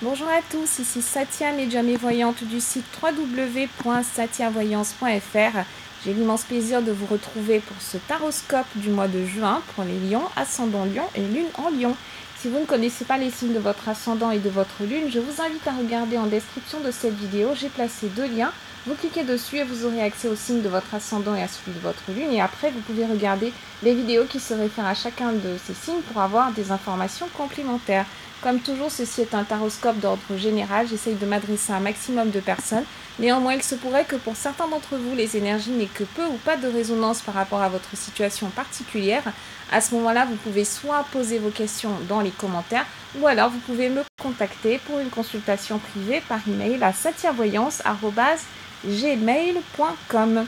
Bonjour à tous, ici Satia, médium et voyante du site www.satiavoyance.fr. J'ai l'immense plaisir de vous retrouver pour ce taroscope du mois de juin pour les lions, ascendant lion et lune en lion. Si vous ne connaissez pas les signes de votre ascendant et de votre lune, je vous invite à regarder en description de cette vidéo. J'ai placé deux liens. Vous cliquez dessus et vous aurez accès au signe de votre ascendant et à celui de votre lune. Et après, vous pouvez regarder les vidéos qui se réfèrent à chacun de ces signes pour avoir des informations complémentaires. Comme toujours, ceci est un taroscope d'ordre général. J'essaye de m'adresser à un maximum de personnes. Néanmoins, il se pourrait que pour certains d'entre vous, les énergies n'aient que peu ou pas de résonance par rapport à votre situation particulière. À ce moment-là, vous pouvez soit poser vos questions dans les commentaires, ou alors vous pouvez me contacter pour une consultation privée par email à satiavoyance@gmail.com.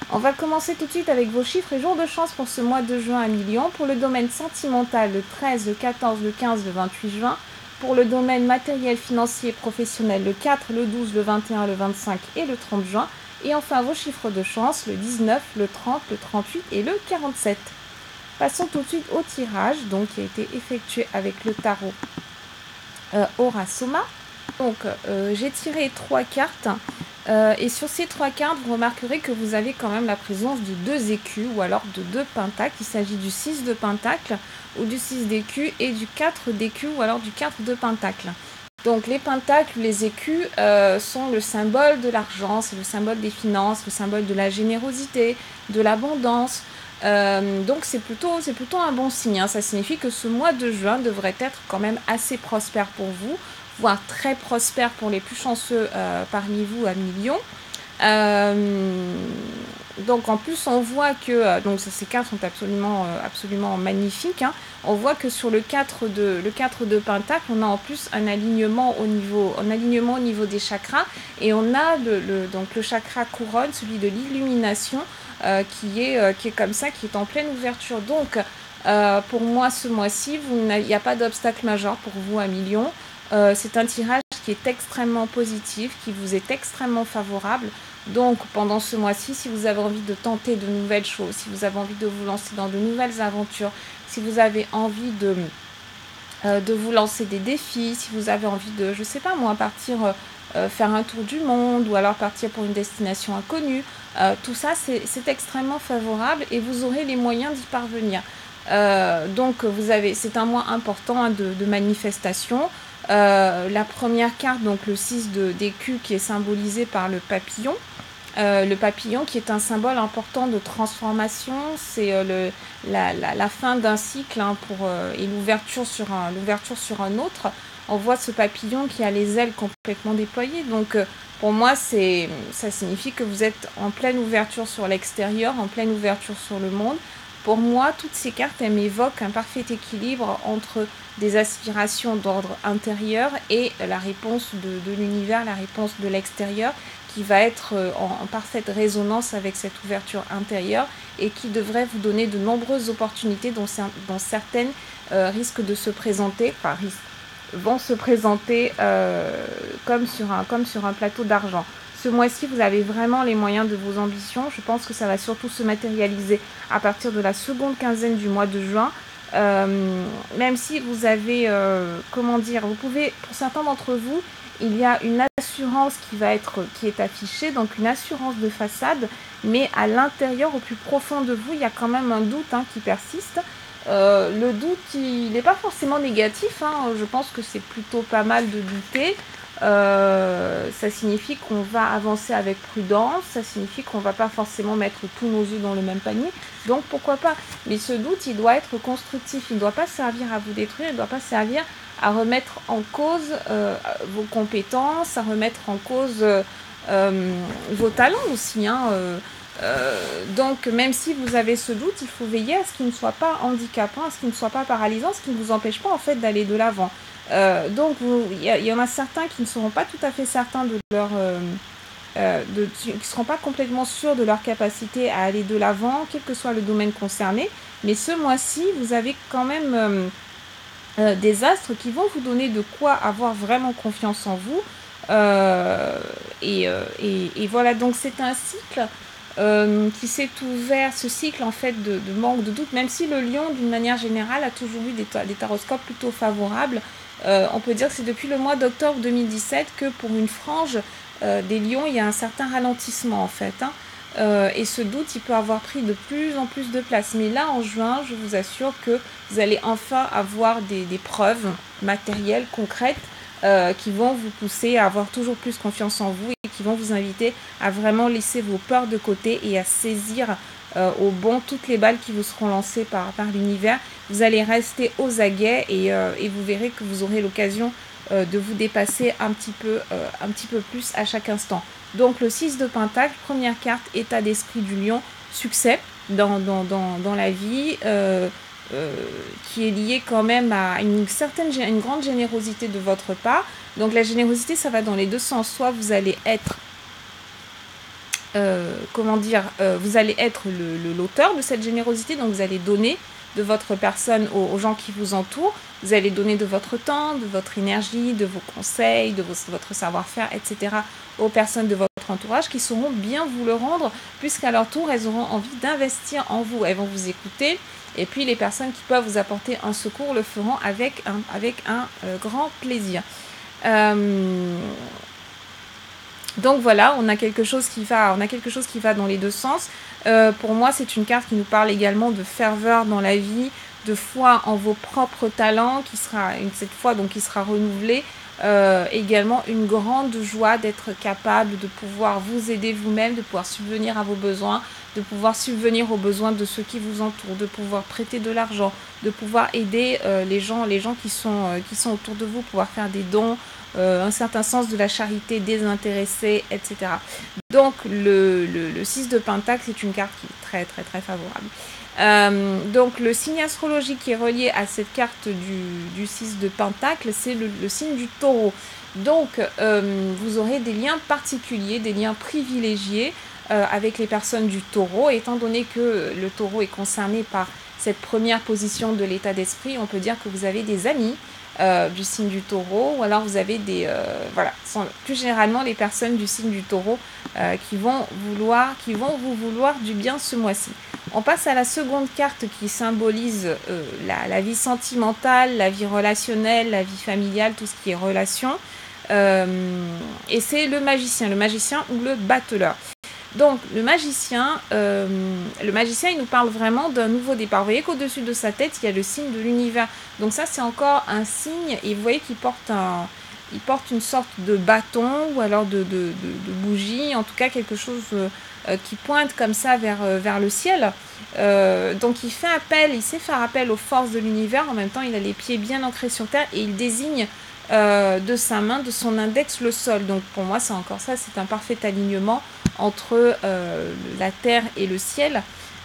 On va commencer tout de suite avec vos chiffres et jours de chance pour ce mois de juin à Million. Pour le domaine sentimental, le 13, le 14, le 15, le 28 juin. Pour le domaine matériel, financier et professionnel, le 4, le 12, le 21, le 25 et le 30 juin. Et enfin vos chiffres de chance, le 19, le 30, le 38 et le 47. Passons tout de suite au tirage qui a été effectué avec le tarot Aura Soma. Donc j'ai tiré 3 cartes. Et sur ces 3 cartes, vous remarquerez que vous avez quand même la présence de 2 écus ou alors de 2 pentacles. Il s'agit du 6 de pentacle ou du 6 d'écus et du 4 d'écus ou alors du 4 de pentacle. Donc les pentacles, les écus sont le symbole de l'argent, c'est le symbole des finances, le symbole de la générosité, de l'abondance. Donc c'est plutôt un bon signe, hein. Ça signifie que ce mois de juin devrait être quand même assez prospère pour vous, voire très prospère pour les plus chanceux parmi vous à Million. Donc en plus on voit que ces cartes sont absolument magnifiques, hein. On voit que sur le 4 de pentacle, on a en plus un alignement au niveau des chakras, et on a le chakra couronne, celui de l'illumination, qui est comme ça, qui est en pleine ouverture. Donc pour moi ce mois-ci, il n'y a pas d'obstacle majeur pour vous à Million. C'est un tirage qui est extrêmement positif, qui vous est extrêmement favorable. Donc pendant ce mois-ci, si vous avez envie de tenter de nouvelles choses, si vous avez envie de vous lancer dans de nouvelles aventures, si vous avez envie de vous lancer des défis, si vous avez envie de, je sais pas moi, partir faire un tour du monde, ou alors partir pour une destination inconnue, tout ça c'est extrêmement favorable et vous aurez les moyens d'y parvenir. Donc c'est un mois important, hein, de manifestation. La première carte, donc le 6 d'écus, qui est symbolisé par le papillon. Le papillon qui est un symbole important de transformation, c'est la fin d'un cycle, hein, et l'ouverture sur un autre. On voit ce papillon qui a les ailes complètement déployées. Donc pour moi, ça signifie que vous êtes en pleine ouverture sur l'extérieur, en pleine ouverture sur le monde. Pour moi, toutes ces cartes, elles m'évoquent un parfait équilibre entre des aspirations d'ordre intérieur et la réponse de l'univers, la réponse de l'extérieur, qui va être en parfaite résonance avec cette ouverture intérieure et qui devrait vous donner de nombreuses opportunités dont certaines risquent de se présenter, vont se présenter comme sur un plateau d'argent. Ce mois-ci, vous avez vraiment les moyens de vos ambitions. Je pense que ça va surtout se matérialiser à partir de la seconde quinzaine du mois de juin. Même si vous avez, vous pouvez, pour certains d'entre vous, il y a une assurance qui est affichée, donc une assurance de façade, mais à l'intérieur, au plus profond de vous, il y a quand même un doute, hein, qui persiste. Le doute, il n'est pas forcément négatif, hein. Je pense que c'est plutôt pas mal de douter. Ça signifie qu'on va avancer avec prudence, ça signifie qu'on ne va pas forcément mettre tous nos œufs dans le même panier, donc pourquoi pas. Mais ce doute, il doit être constructif, il ne doit pas servir à vous détruire, il ne doit pas servir à remettre en cause vos compétences, à remettre en cause vos talents aussi, hein. Donc même si vous avez ce doute, il faut veiller à ce qu'il ne soit pas handicapant, à ce qu'il ne soit pas paralysant, ce qui ne vous empêche pas en fait d'aller de l'avant. Donc il y en a certains qui ne seront pas tout à fait certains de leur qui ne seront pas complètement sûrs de leur capacité à aller de l'avant, quel que soit le domaine concerné. Mais ce mois-ci, vous avez quand même des astres qui vont vous donner de quoi avoir vraiment confiance en vous. Et voilà, donc c'est un cycle qui s'est ouvert, ce cycle en fait de manque de doute, même si le lion d'une manière générale a toujours eu des taroscopes plutôt favorables. On peut dire que c'est depuis le mois d'octobre 2017 que pour une frange des lions, il y a un certain ralentissement en fait. Hein. Et ce doute, il peut avoir pris de plus en plus de place. Mais là, en juin, je vous assure que vous allez enfin avoir des preuves matérielles, concrètes, qui vont vous pousser à avoir toujours plus confiance en vous et qui vont vous inviter à vraiment laisser vos peurs de côté et à saisir au bon toutes les balles qui vous seront lancées par l'univers. Vous allez rester aux aguets et vous verrez que vous aurez l'occasion de vous dépasser un petit peu plus à chaque instant. Donc le 6 de Pentacle, première carte, état d'esprit du lion, succès dans la vie, qui est lié quand même à une grande générosité de votre part. Donc la générosité, ça va dans les deux sens. Soit vous allez être vous allez être l'auteur de cette générosité, donc vous allez donner de votre personne aux gens qui vous entourent, vous allez donner de votre temps, de votre énergie, de vos conseils, de votre savoir-faire, etc. aux personnes de votre entourage qui sauront bien vous le rendre, puisqu'à leur tour, elles auront envie d'investir en vous. Elles vont vous écouter, et puis les personnes qui peuvent vous apporter un secours le feront avec un grand plaisir. Donc voilà, on a quelque chose qui va dans les deux sens. Pour moi, c'est une carte qui nous parle également de ferveur dans la vie, de foi en vos propres talents, cette foi donc qui sera renouvelée. Également une grande joie d'être capable de pouvoir vous aider vous-même, de pouvoir subvenir à vos besoins, de pouvoir subvenir aux besoins de ceux qui vous entourent, de pouvoir prêter de l'argent, de pouvoir aider les gens qui sont autour de vous, pouvoir faire des dons, un certain sens de la charité désintéressée, etc. Donc le 6 de Pentacle, c'est une carte qui est très très très favorable. Donc le signe astrologique qui est relié à cette carte du 6 de Pentacle, c'est le signe du Taureau. Donc vous aurez des liens particuliers, des liens privilégiés avec les personnes du Taureau. Étant donné que le Taureau est concerné par cette première position de l'état d'esprit, on peut dire que vous avez des amis du signe du Taureau, ou alors vous avez plus généralement les personnes du signe du Taureau qui vont vous vouloir du bien ce mois-ci. On passe à la seconde carte qui symbolise la vie sentimentale, la vie relationnelle, la vie familiale, tout ce qui est relation. Et c'est le magicien ou le battleur. Donc le magicien, il nous parle vraiment d'un nouveau départ. Vous voyez qu'au-dessus de sa tête, il y a le signe de l'univers. Donc ça, c'est encore un signe. Et vous voyez qu'il porte une sorte de bâton ou alors de bougie. En tout cas, quelque chose qui pointe comme ça vers le ciel. Donc il sait faire appel aux forces de l'univers. En même temps, il a les pieds bien ancrés sur terre et il désigne de sa main, de son index, le sol. Donc pour moi, c'est encore ça. C'est un parfait alignement entre la terre et le ciel.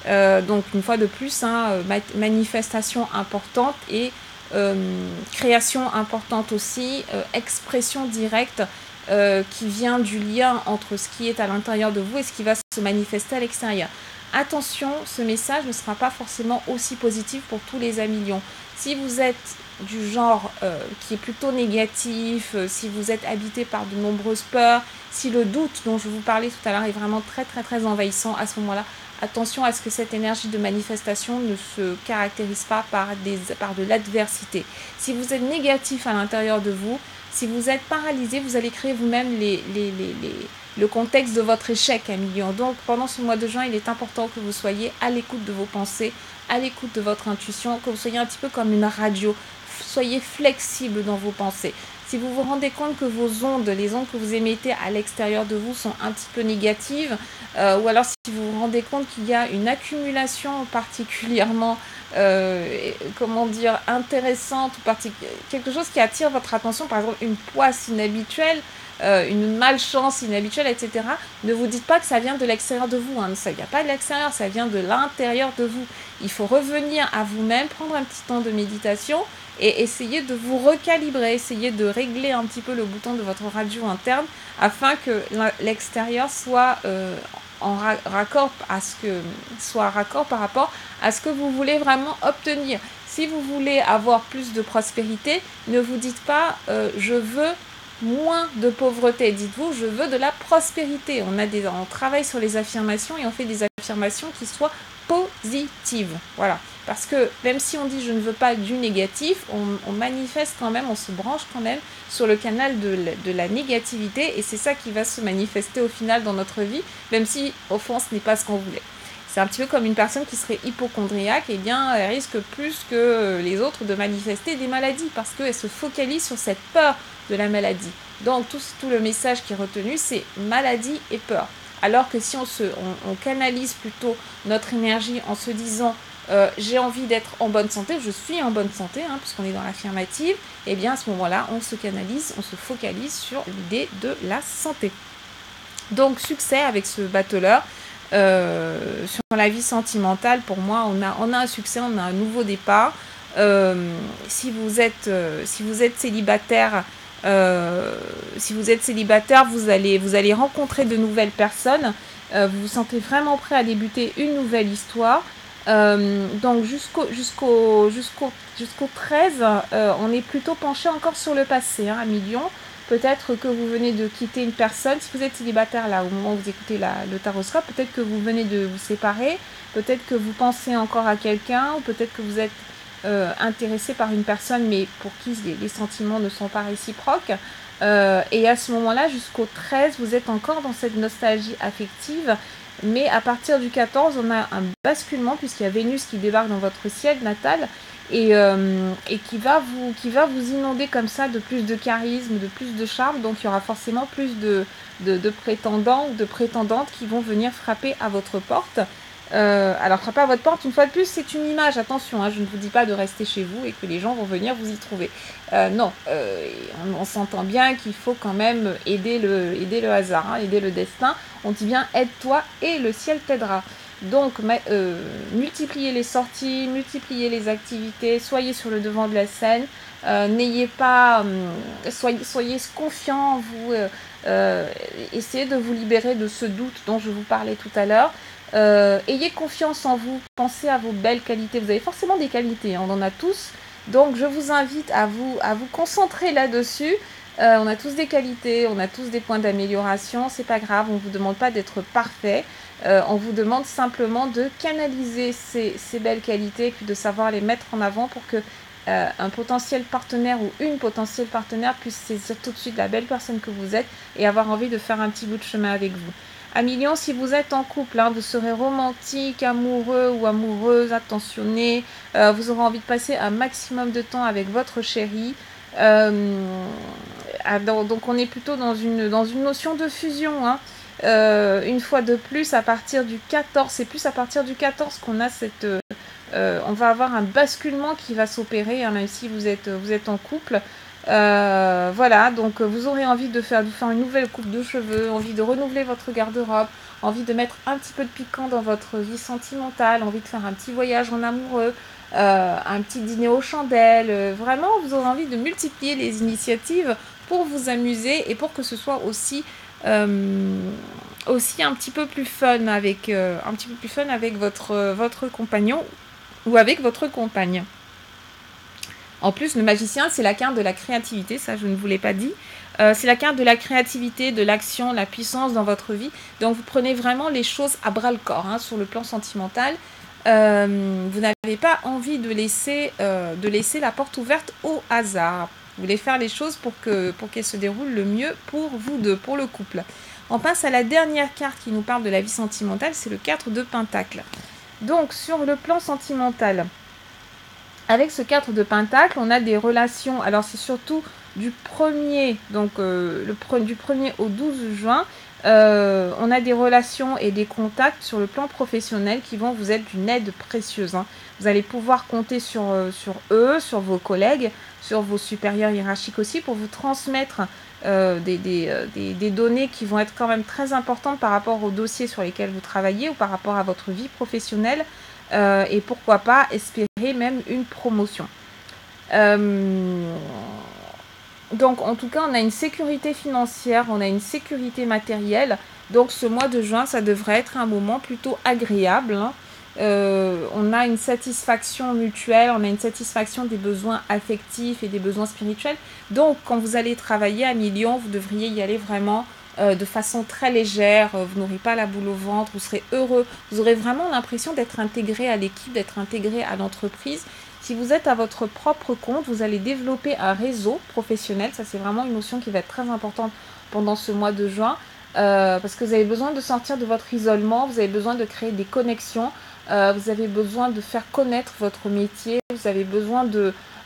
Donc une fois de plus, manifestation importante et création importante aussi, expression directe qui vient du lien entre ce qui est à l'intérieur de vous et ce qui va se manifester à l'extérieur. Attention, ce message ne sera pas forcément aussi positif pour tous les amis lions. Si vous êtes du genre qui est plutôt négatif, si vous êtes habité par de nombreuses peurs, si le doute dont je vous parlais tout à l'heure est vraiment très très très envahissant, à ce moment-là, attention à ce que cette énergie de manifestation ne se caractérise pas par de l'adversité. Si vous êtes négatif à l'intérieur de vous, si vous êtes paralysé, vous allez créer vous-même le contexte de votre échec, amis lions. Donc pendant ce mois de juin, il est important que vous soyez à l'écoute de vos pensées, à l'écoute de votre intuition, que vous soyez un petit peu comme une radio. Soyez flexible dans vos pensées. Si vous vous rendez compte que les ondes que vous émettez à l'extérieur de vous sont un petit peu négatives, ou alors si vous vous rendez compte qu'il y a une accumulation particulièrement intéressante, quelque chose qui attire votre attention, par exemple une poisse inhabituelle, une malchance inhabituelle, etc. Ne vous dites pas que ça vient de l'extérieur de vous. Ça ne vient pas de l'extérieur, ça vient de l'intérieur de vous. Il faut revenir à vous-même, prendre un petit temps de méditation et essayer de vous recalibrer, essayer de régler un petit peu le bouton de votre radio interne afin que l'extérieur soit raccord par rapport à ce que vous voulez vraiment obtenir. Si vous voulez avoir plus de prospérité, ne vous dites pas je veux moins de pauvreté. Dites-vous, je veux de la prospérité. On travaille sur les affirmations et on fait des affirmations qui soient positives. Voilà. Parce que même si on dit je ne veux pas du négatif, on manifeste quand même, on se branche quand même sur le canal de la négativité, et c'est ça qui va se manifester au final dans notre vie, même si au fond ce n'est pas ce qu'on voulait. C'est un petit peu comme une personne qui serait hypochondriaque, et bien elle risque plus que les autres de manifester des maladies, parce qu'elle se focalise sur cette peur de la maladie. Donc tout le message qui est retenu, c'est maladie et peur. Alors que si on canalise plutôt notre énergie en se disant j'ai envie d'être en bonne santé, je suis en bonne santé, puisqu'on est dans l'affirmative, et bien à ce moment-là, on se canalise, on se focalise sur l'idée de la santé. Donc succès avec ce battleur. Sur la vie sentimentale, pour moi, on a un succès, on a un nouveau départ. Si vous êtes célibataire, vous allez rencontrer de nouvelles personnes. Vous vous sentez vraiment prêt à débuter une nouvelle histoire. Donc jusqu'au 13, on est plutôt penché encore sur le passé, à million. Peut-être que vous venez de quitter une personne. Si vous êtes célibataire là, au moment où vous écoutez le taroscope, peut-être que vous venez de vous séparer, peut-être que vous pensez encore à quelqu'un, ou peut-être que vous êtes intéressé par une personne, mais pour qui les sentiments ne sont pas réciproques. Et à ce moment-là, jusqu'au 13, vous êtes encore dans cette nostalgie affective. Mais à partir du 14, on a un basculement, puisqu'il y a Vénus qui débarque dans votre ciel natal, et qui va vous inonder comme ça de plus de charisme, de plus de charme. Donc il y aura forcément plus de prétendants ou de prétendantes qui vont venir frapper à votre porte. Alors frapper à votre porte, une fois de plus, c'est une image, attention, je ne vous dis pas de rester chez vous et que les gens vont venir vous y trouver. Non, on s'entend bien qu'il faut quand même aider le hasard, aider le destin. On dit bien aide-toi et le ciel t'aidera. Donc multipliez les sorties, multipliez les activités, soyez sur le devant de la scène, n'ayez pas, soyez confiants en vous, essayez de vous libérer de ce doute dont je vous parlais tout à l'heure. Ayez confiance en vous, pensez à vos belles qualités. Vous avez forcément des qualités, on en a tous. Donc je vous invite à vous concentrer là-dessus. On a tous des qualités, on a tous des points d'amélioration, c'est pas grave, on ne vous demande pas d'être parfait. On vous demande simplement de canaliser ces belles qualités et puis de savoir les mettre en avant pour que un potentiel partenaire ou une potentielle partenaire puisse saisir tout de suite la belle personne que vous êtes et avoir envie de faire un petit bout de chemin avec vous. À million, si vous êtes en couple, vous serez romantique, amoureux ou amoureuse, attentionné. Vous aurez envie de passer un maximum de temps avec votre chéri. Donc on est plutôt dans une notion de fusion. Une fois de plus, à partir du 14, c'est plus à partir du 14 qu'on a cette... on va avoir un basculement qui va s'opérer, même si vous êtes en couple. Voilà, donc vous aurez envie de faire une nouvelle coupe de cheveux, envie de renouveler votre garde-robe, envie de mettre un petit peu de piquant dans votre vie sentimentale, envie de faire un petit voyage en amoureux, un petit dîner aux chandelles. Vraiment, vous aurez envie de multiplier les initiatives pour vous amuser et pour que ce soit aussi un petit peu plus fun avec votre compagnon ou avec votre compagne. En plus, le magicien, c'est la carte de la créativité, ça je ne vous l'ai pas dit. C'est la carte de la créativité, de l'action, la puissance dans votre vie. Donc vous prenez vraiment les choses à bras-le-corps sur le plan sentimental. Vous n'avez pas envie de laisser la porte ouverte au hasard. Vous voulez faire les choses pour qu'elles se déroulent le mieux pour vous deux, pour le couple. On passe à la dernière carte qui nous parle de la vie sentimentale, c'est le 4 de Pentacle. Donc sur le plan sentimental, avec ce 4 de Pentacle, on a des relations, alors c'est surtout du 1er au 12 juin, on a des relations et des contacts sur le plan professionnel qui vont vous être d'une aide précieuse. Vous allez pouvoir compter sur eux, sur vos collègues, sur vos supérieurs hiérarchiques aussi pour vous transmettre des données qui vont être quand même très importantes par rapport aux dossiers sur lesquels vous travaillez ou par rapport à votre vie professionnelle. Et pourquoi pas espérer même une promotion. Donc en tout cas, on a une sécurité financière, on a une sécurité matérielle. Donc ce mois de juin, ça devrait être un moment plutôt agréable. On a une satisfaction mutuelle, on a une satisfaction des besoins affectifs et des besoins spirituels. Donc quand vous allez travailler à million, vous devriez y aller vraiment de façon très légère, vous n'aurez pas la boule au ventre, vous serez heureux, vous aurez vraiment l'impression d'être intégré à l'équipe, d'être intégré à l'entreprise. Si vous êtes à votre propre compte, vous allez développer un réseau professionnel. Ça, c'est vraiment une notion qui va être très importante pendant ce mois de juin. Parce que vous avez besoin de sortir de votre isolement, vous avez besoin de créer des connexions, vous avez besoin de faire connaître votre métier, vous avez besoin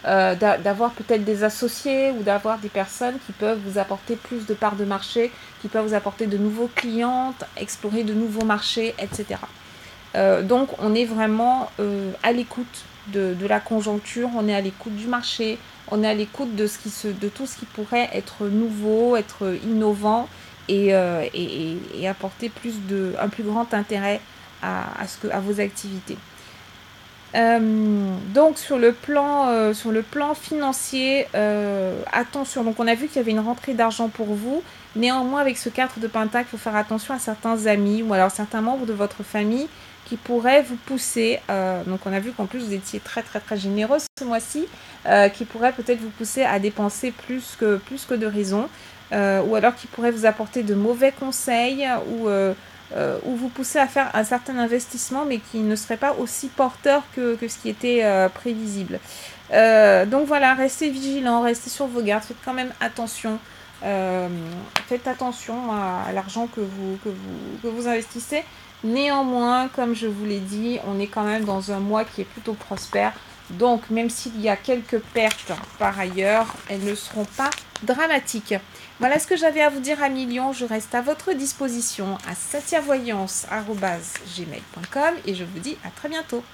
d'avoir peut-être des associés ou d'avoir des personnes qui peuvent vous apporter plus de parts de marché, qui peuvent vous apporter de nouveaux clients, explorer de nouveaux marchés, etc. Donc on est vraiment à l'écoute de la conjoncture, on est à l'écoute du marché, on est à l'écoute de tout ce qui pourrait être nouveau, être innovant et apporter un plus grand intérêt à vos activités. Donc sur le plan financier, attention, donc on a vu qu'il y avait une rentrée d'argent pour vous. Néanmoins, avec ce 4 de Pentacle, il faut faire attention à certains amis ou alors certains membres de votre famille qui pourraient vous pousser, donc on a vu qu'en plus vous étiez très très très généreux ce mois-ci, qui pourraient peut-être vous pousser à dépenser plus que de raison, ou alors qui pourraient vous apporter de mauvais conseils ou vous pousser à faire un certain investissement mais qui ne serait pas aussi porteur que ce qui était prévisible. Donc voilà, restez vigilants, restez sur vos gardes, faites quand même attention. Faites attention à l'argent que vous investissez. Néanmoins, comme je vous l'ai dit, on est quand même dans un mois qui est plutôt prospère. Donc, même s'il y a quelques pertes par ailleurs, elles ne seront pas dramatiques. Voilà ce que j'avais à vous dire, amis Lions. Je reste à votre disposition à satiavoyance@gmail.com et je vous dis à très bientôt.